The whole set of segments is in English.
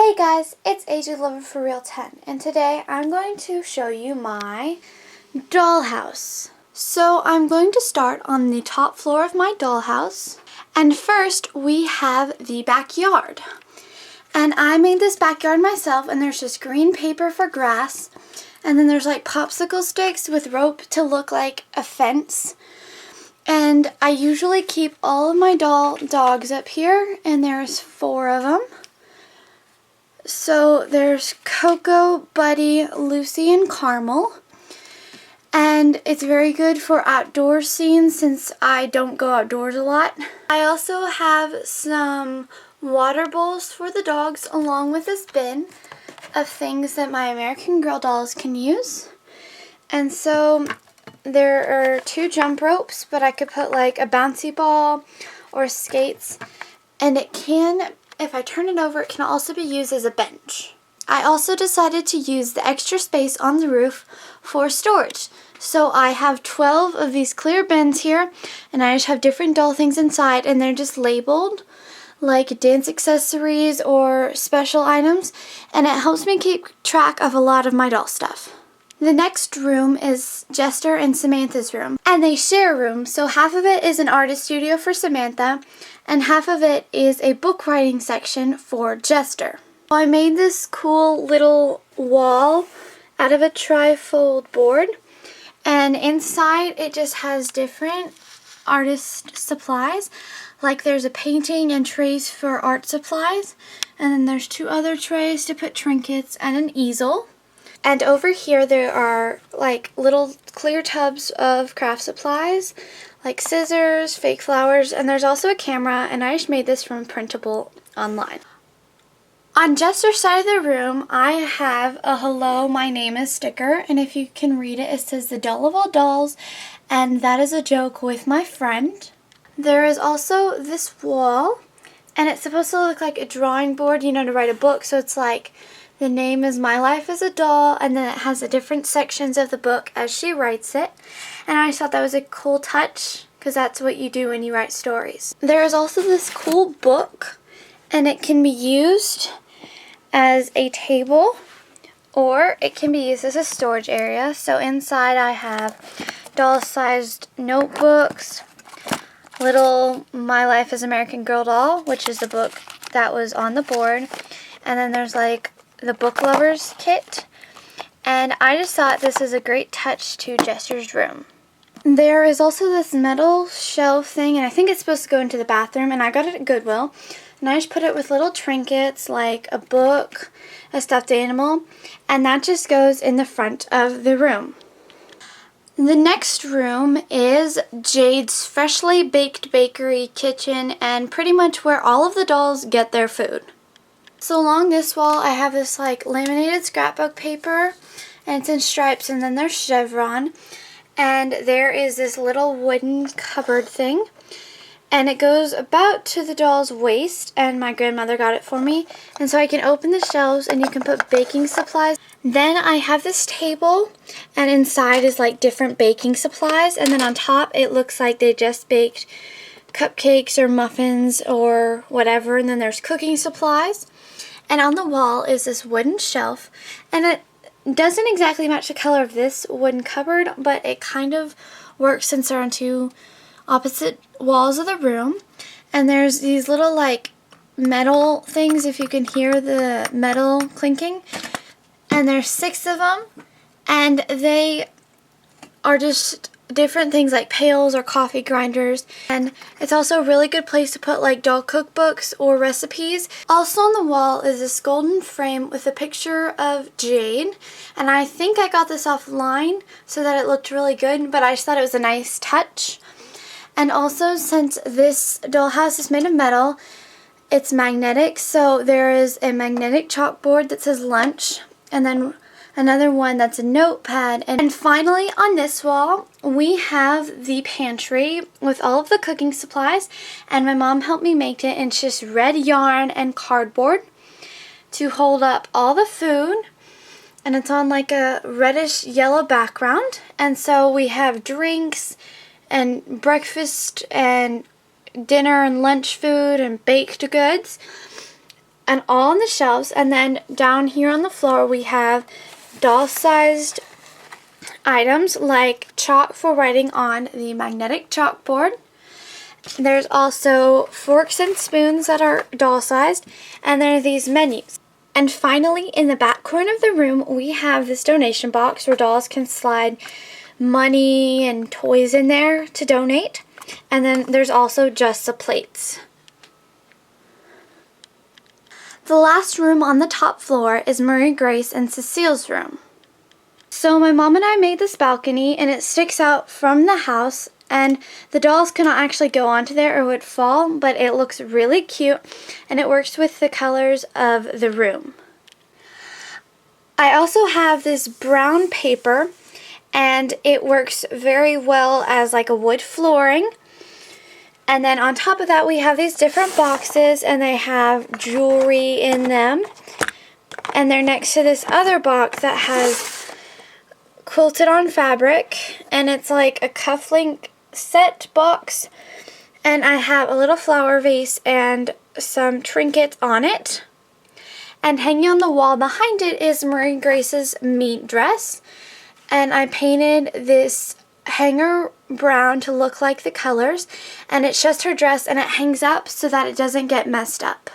Hey guys, it's AJ Lover for Real 10, and today I'm going to show you my dollhouse. So I'm going to start on the top floor of my dollhouse, and first we have the backyard. And I made this backyard myself, and there's just green paper for grass, and then there's like popsicle sticks with rope to look like a fence. And I usually keep all of my dogs up here, and there's 4 of them. So there's Coco, Buddy, Lucy, and Carmel. And it's very good for outdoor scenes since I don't go outdoors a lot. I also have some water bowls for the dogs along with this bin of things that my American Girl dolls can use. And so there are 2 jump ropes, but I could put like a bouncy ball or skates. And it can, if I turn it over, it can also be used as a bench. I also decided to use the extra space on the roof for storage. So I have 12 of these clear bins here, and I just have different doll things inside, and they're just labeled like dance accessories or special items, and it helps me keep track of a lot of my doll stuff. The next room is Jester and Samantha's room, and they share a room, so half of it is an artist studio for Samantha, and half of it is a book writing section for Jester. I made this cool little wall out of a tri-fold board, and inside it just has different artist supplies, like there's a painting and trays for art supplies, and then there's 2 other trays to put trinkets and an easel. And over here there are like little clear tubs of craft supplies, like scissors, fake flowers, and there's also a camera, and I just made this from printable online. On Jester's side of the room, I have a "Hello, my name is" sticker, and if you can read it, it says "The doll of all dolls," and that is a joke with my friend. There is also this wall, and it's supposed to look like a drawing board, you know, to write a book, so it's like the name is "My Life as a Doll," and then it has the different sections of the book as she writes it. And I just thought that was a cool touch, because that's what you do when you write stories. There is also this cool book, and it can be used as a table, or it can be used as a storage area. So inside I have doll-sized notebooks, little My Life as American Girl doll, which is the book that was on the board, and then there's like the book lovers kit, and I just thought this is a great touch to Jester's room. There is also this metal shelf thing, and I think it's supposed to go into the bathroom, and I got it at Goodwill, and I just put it with little trinkets like a book, a stuffed animal, and that just goes in the front of the room. The next room is Jade's freshly baked bakery kitchen, and pretty much where all of the dolls get their food. So along this wall I have this like laminated scrapbook paper, and it's in stripes, and then there's chevron, and there is this little wooden cupboard thing, and it goes about to the doll's waist, and my grandmother got it for me, and so I can open the shelves and you can put baking supplies. Then I have this table, and inside is like different baking supplies, and then on top it looks like they just baked cupcakes or muffins or whatever, and then there's cooking supplies. And on the wall is this wooden shelf, and it doesn't exactly match the color of this wooden cupboard, but it kind of works since they're on 2 opposite walls of the room. And there's these little like metal things, if you can hear the metal clinking, and there's 6 of them, and they are just different things like pails or coffee grinders, and it's also a really good place to put like doll cookbooks or recipes. Also on the wall is this golden frame with a picture of Jade, and I think I got this offline so that it looked really good, but I just thought it was a nice touch. And also, since this dollhouse is made of metal, it's magnetic, so there is a magnetic chalkboard that says lunch, and then another one that's a notepad. And finally on this wall we have the pantry with all of the cooking supplies, and my mom helped me make it, and it's just red yarn and cardboard to hold up all the food, and it's on like a reddish yellow background. And so we have drinks and breakfast and dinner and lunch food and baked goods. and all on the shelves. And then down here on the floor we have doll-sized items like chalk for writing on the magnetic chalkboard. There's also forks and spoons that are doll-sized, and there are these menus. And finally, in the back corner of the room, we have this donation box where dolls can slide money and toys in there to donate. And then there's also just the plates. The last room on the top floor is Marie Grace and Cecile's room. So my mom and I made this balcony, and it sticks out from the house, and the dolls cannot actually go onto there or would fall, but it looks really cute, and it works with the colors of the room. I also have this brown paper, and it works very well as like a wood flooring. And then on top of that we have these different boxes, and they have jewelry in them. And they're next to this other box that has quilted on fabric, and it's like a cufflink set box. And I have a little flower vase and some trinkets on it. And hanging on the wall behind it is Marie Grace's meat dress. And I painted this hanger brown to look like the colors, and it's just her dress, and it hangs up so that it doesn't get messed up.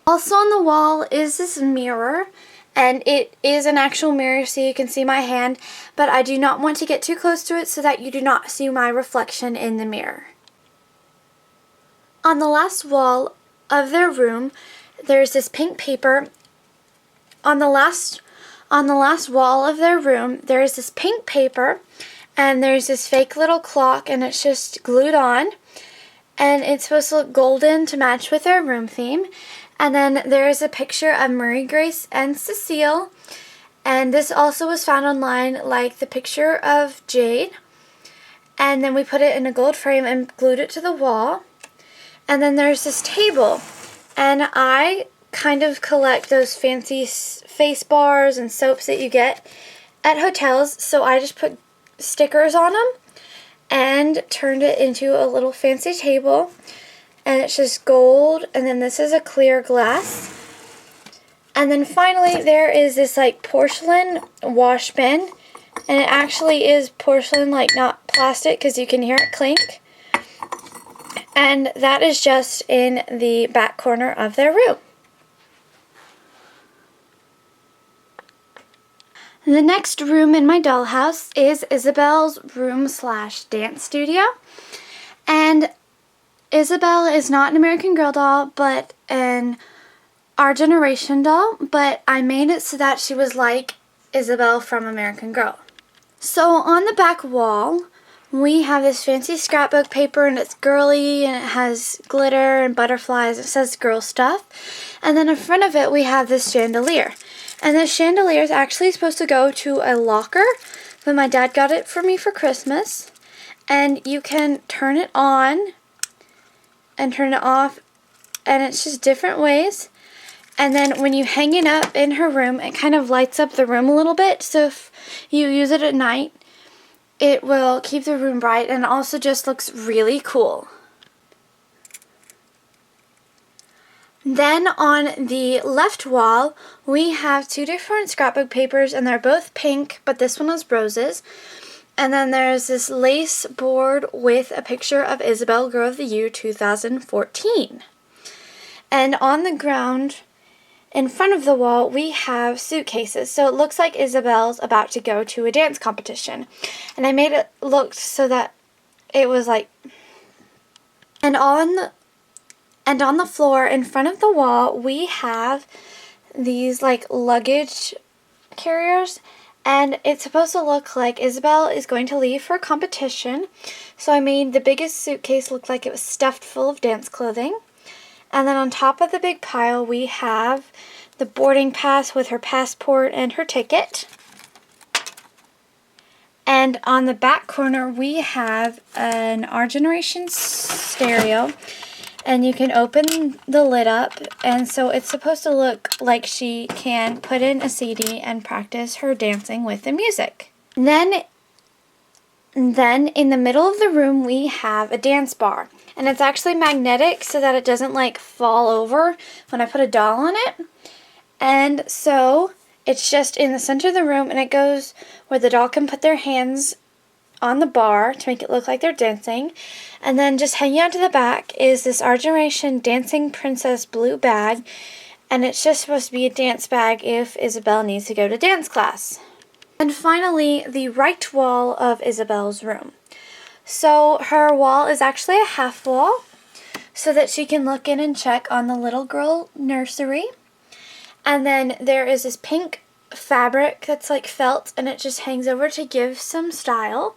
Also on the wall is this mirror, and it is an actual mirror so you can see my hand, but I do not want to get too close to it so that you do not see my reflection in the mirror. On the last wall of their room, there's this pink paper. On the last wall of their room, there's this pink paper, and there's this fake little clock, and it's just glued on, and it's supposed to look golden to match with their room theme. And then there's a picture of Marie Grace and Cecile, and this also was found online, like the picture of Jade. And then we put it in a gold frame and glued it to the wall. And then there's this table, and I kind of collect those fancy face bars and soaps that you get at hotels, so I just put stickers on them and turned it into a little fancy table. And it's just gold, and then this is a clear glass. And then finally there is this like porcelain wash bin, and it actually is porcelain, like not plastic, because you can hear it clink. And that is just in the back corner of their room. The next room in my dollhouse is Isabel's room/dance studio. And Isabel is not an American Girl doll, but an Our Generation doll, but I made it so that she was like Isabel from American Girl. So on the back wall, we have this fancy scrapbook paper, and it's girly, and it has glitter and butterflies. It says girl stuff. And then in front of it, we have this chandelier. And this chandelier is actually supposed to go to a locker, but my dad got it for me for Christmas. And you can turn it on and turn it off, and it's just different ways. And then when you hang it up in her room, it kind of lights up the room a little bit. So if you use it at night, it will keep the room bright, and it also just looks really cool. Then on the left wall, we have two different scrapbook papers, and they're both pink, but this one has roses. And then there's this lace board with a picture of Isabel Girl of the Year 2014. And on the ground, in front of the wall, we have suitcases. So it looks like Isabel's about to go to a dance competition. And I made it look so that it was like... And on the floor in front of the wall, we have these like luggage carriers. And it's supposed to look like Isabel is going to leave for a competition. So I made the biggest suitcase look like it was stuffed full of dance clothing. And then on top of the big pile, we have the boarding pass with her passport and her ticket. And on the back corner, we have an Our Generation stereo. And you can open the lid up, and so it's supposed to look like she can put in a CD and practice her dancing with the music. Then in the middle of the room, we have a dance bar. And it's actually magnetic so that it doesn't like fall over when I put a doll on it. And so it's just in the center of the room, and it goes where the doll can put their hands on the bar to make it look like they're dancing. And then just hanging out to the back is this Our Generation Dancing Princess blue bag, and it's just supposed to be a dance bag if Isabel needs to go to dance class. And finally, the right wall of Isabel's room. So her wall is actually a half wall so that she can look in and check on the little girl nursery. And then there is this pink fabric that's like felt, and it just hangs over to give some style.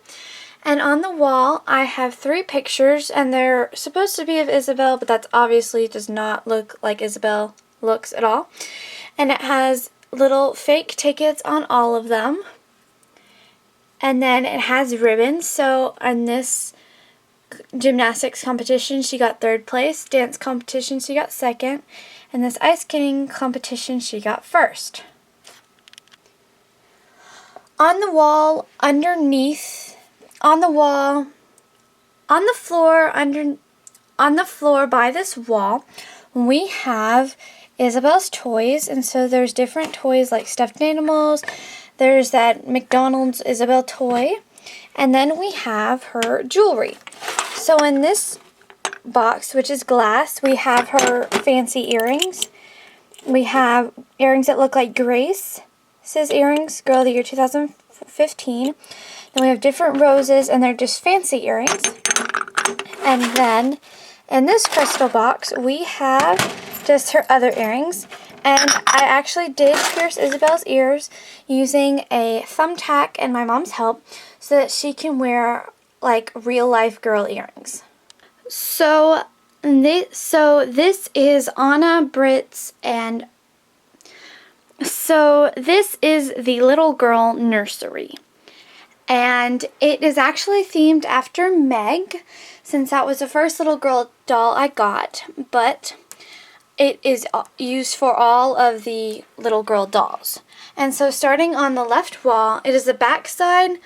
And on the wall I have 3 pictures, and they're supposed to be of Isabel, but that obviously does not look like Isabel looks at all. And it has little fake tickets on all of them. And then it has ribbons. So in this gymnastics competition she got 3rd place, dance competition she got 2nd, and this ice skating competition she got 1st. On the wall underneath, on the floor by this wall, we have Isabel's toys. And so there's different toys like stuffed animals. There's that McDonald's Isabel toy. And then we have her jewelry. So in this box, which is glass, we have her fancy earrings. We have earrings that look like Grace's earrings, Girl of the Year 2015. Then we have different roses, and they're just fancy earrings. And then in this crystal box, we have just her other earrings. And I actually did pierce Isabel's ears using a thumbtack and my mom's help so that she can wear like real life girl earrings. So this is Anna, Brit's, and so this is the little girl nursery. And it is actually themed after Meg, since that was the first little girl doll I got, but it is used for all of the little girl dolls. And so starting on the left wall, it is the back side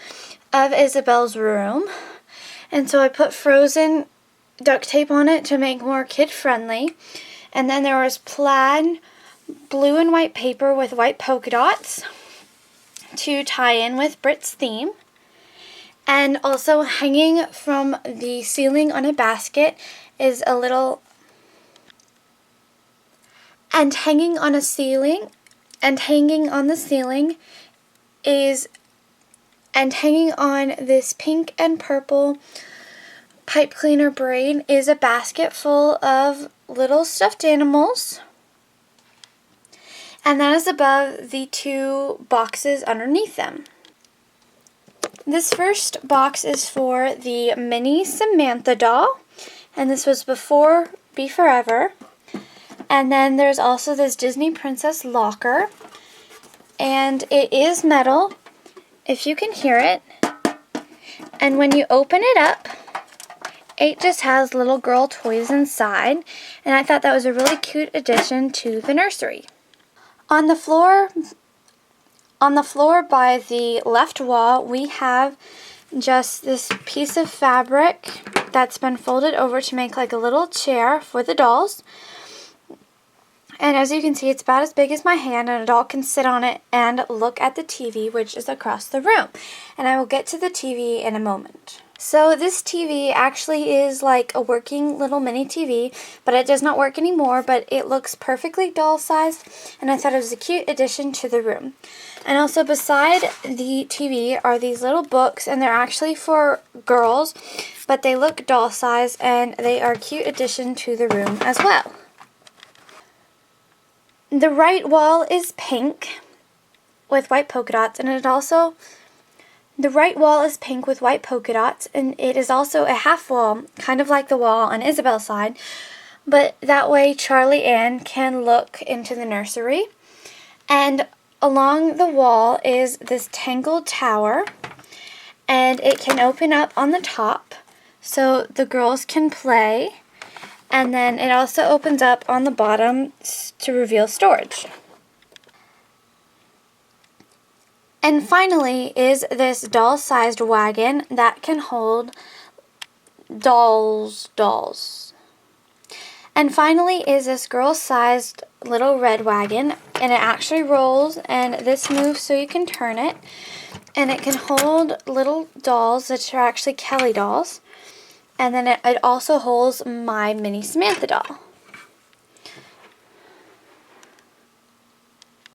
of Isabel's room. And so I put frozen duct tape on it to make more kid friendly. And then there was plaid blue and white paper with white polka dots to tie in with Brit's theme. And also hanging from the ceiling on a basket is a little, and hanging on the ceiling is, and hanging on this pink and purple pipe cleaner braid is a basket full of little stuffed animals. And that is above the 2 boxes underneath them. This first box is for the mini Samantha doll, and this was before Be Forever. And then there's also this Disney Princess locker, and it is metal, if you can hear it. And when you open it up, it just has little girl toys inside, and I thought that was a really cute addition to the nursery. On the floor by the left wall, we have just this piece of fabric that's been folded over to make like a little chair for the dolls. And as you can see, it's about as big as my hand, and a doll can sit on it and look at the TV, which is across the room. And I will get to the TV in a moment. So this TV actually is like a working little mini TV, but it does not work anymore, but it looks perfectly doll-sized, and I thought it was a cute addition to the room. And also beside the TV are these little books, and they're actually for girls, but they look doll-sized, and they are a cute addition to the room as well. The right wall is pink with white polka dots, and the right wall is pink with white polka dots, and it is also a half wall, kind of like the wall on Isabel's side, but that way Charlie Ann can look into the nursery. And along the wall is this tangled tower, and it can open up on the top so the girls can play, and then it also opens up on the bottom to reveal storage. And finally is this doll-sized wagon that can hold dolls. And finally is this girl-sized little red wagon, and it actually rolls, and this moves so you can turn it, and it can hold little dolls that are actually Kelly dolls, and then it also holds my mini Samantha doll.